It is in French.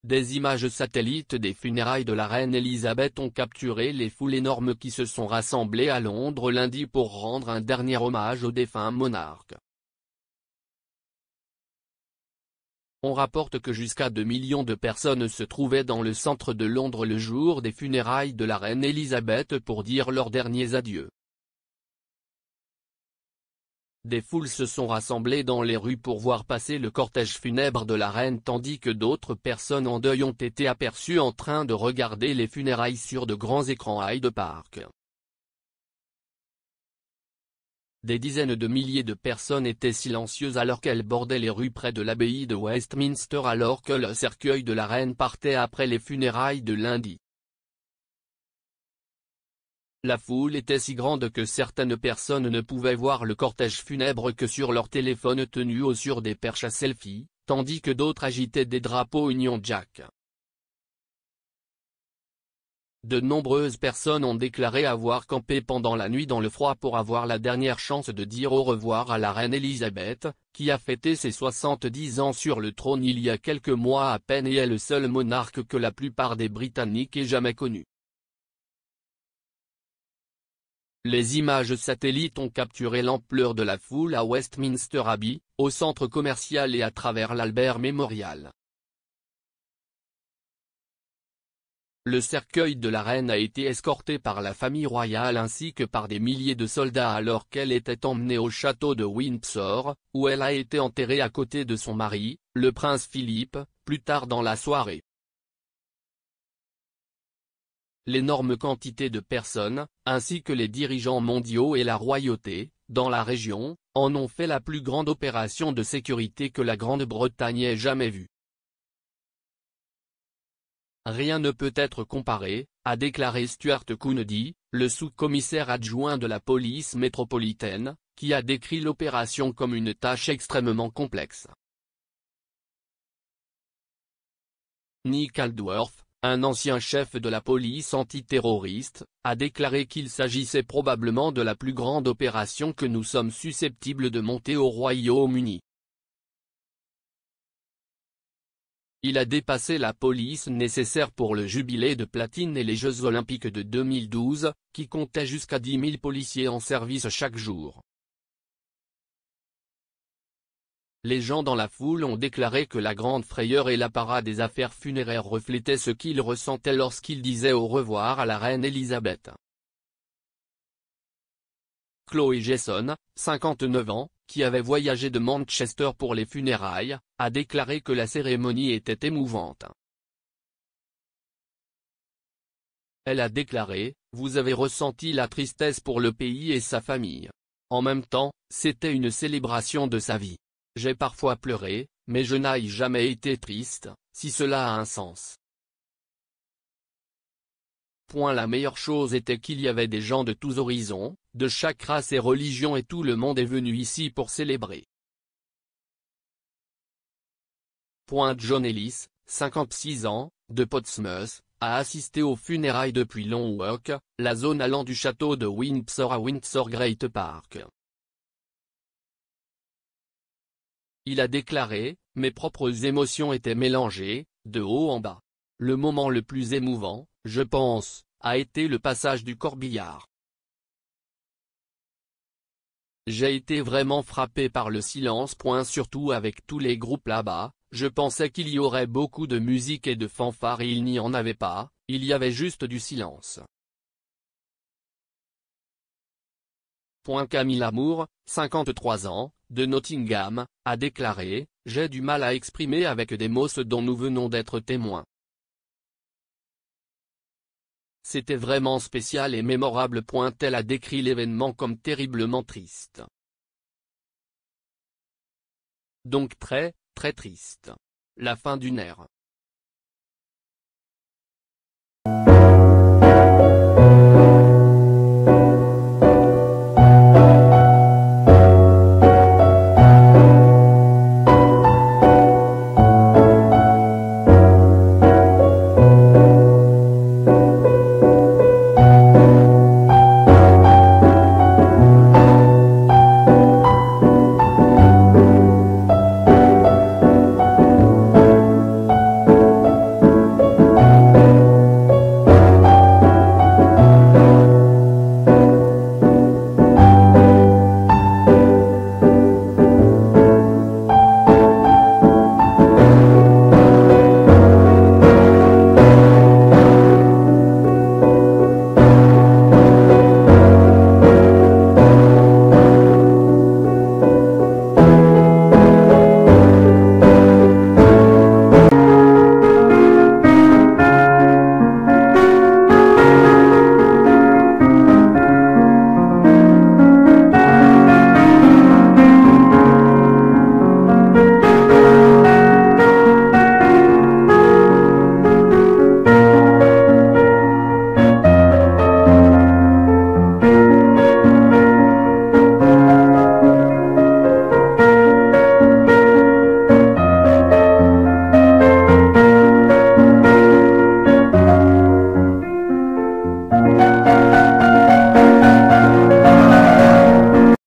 Des images satellites des funérailles de la reine Elisabeth ont capturé les foules énormes qui se sont rassemblées à Londres lundi pour rendre un dernier hommage au défunt monarque. On rapporte que jusqu'à 2 millions de personnes se trouvaient dans le centre de Londres le jour des funérailles de la reine Elisabeth pour dire leurs derniers adieux. Des foules se sont rassemblées dans les rues pour voir passer le cortège funèbre de la reine tandis que d'autres personnes en deuil ont été aperçues en train de regarder les funérailles sur de grands écrans à Hyde Park. Des dizaines de milliers de personnes étaient silencieuses alors qu'elles bordaient les rues près de l'abbaye de Westminster alors que le cercueil de la reine partait après les funérailles de lundi. La foule était si grande que certaines personnes ne pouvaient voir le cortège funèbre que sur leur téléphone tenu haut sur des perches à selfie, tandis que d'autres agitaient des drapeaux Union Jack. De nombreuses personnes ont déclaré avoir campé pendant la nuit dans le froid pour avoir la dernière chance de dire au revoir à la reine Elisabeth, qui a fêté ses 70 ans sur le trône il y a quelques mois à peine et est le seul monarque que la plupart des Britanniques aient jamais connu. Les images satellites ont capturé l'ampleur de la foule à Westminster Abbey, au centre commercial et à travers l'Albert Memorial. Le cercueil de la reine a été escorté par la famille royale ainsi que par des milliers de soldats alors qu'elle était emmenée au château de Windsor, où elle a été enterrée à côté de son mari, le prince Philippe, plus tard dans la soirée. L'énorme quantité de personnes, ainsi que les dirigeants mondiaux et la royauté, dans la région, en ont fait la plus grande opération de sécurité que la Grande-Bretagne ait jamais vue. Rien ne peut être comparé, a déclaré Stuart Coonedy, le sous-commissaire adjoint de la police métropolitaine, qui a décrit l'opération comme une tâche extrêmement complexe. Nick Aldworth, un ancien chef de la police antiterroriste, a déclaré qu'il s'agissait probablement de la plus grande opération que nous sommes susceptibles de monter au Royaume-Uni. Il a dépassé la police nécessaire pour le jubilé de platine et les Jeux Olympiques de 2012, qui comptaient jusqu'à 10 000 policiers en service chaque jour. Les gens dans la foule ont déclaré que la grande frayeur et l'apparat des affaires funéraires reflétaient ce qu'ils ressentaient lorsqu'ils disaient au revoir à la reine Elisabeth. Chloé Jason, 59 ans, qui avait voyagé de Manchester pour les funérailles, a déclaré que la cérémonie était émouvante. Elle a déclaré « Vous avez ressenti la tristesse pour le pays et sa famille. En même temps, c'était une célébration de sa vie. J'ai parfois pleuré, mais je n'ai jamais été triste, si cela a un sens. » La meilleure chose était qu'il y avait des gens de tous horizons, de chaque race et religion et tout le monde est venu ici pour célébrer. John Ellis, 56 ans, de Portsmouth, a assisté aux funérailles depuis Long Walk, la zone allant du château de Windsor à Windsor Great Park. Il a déclaré « Mes propres émotions étaient mélangées, de haut en bas. Le moment le plus émouvant, je pense, a été le passage du corbillard. J'ai été vraiment frappé par le silence. Surtout avec tous les groupes là-bas, je pensais qu'il y aurait beaucoup de musique et de fanfares et il n'y en avait pas, il y avait juste du silence. » Camilla Moore, 53 ans, de Nottingham, a déclaré « J'ai du mal à exprimer avec des mots ce dont nous venons d'être témoins. C'était vraiment spécial et mémorable. » Elle a décrit l'événement comme terriblement triste. Donc très, très triste. La fin d'une ère.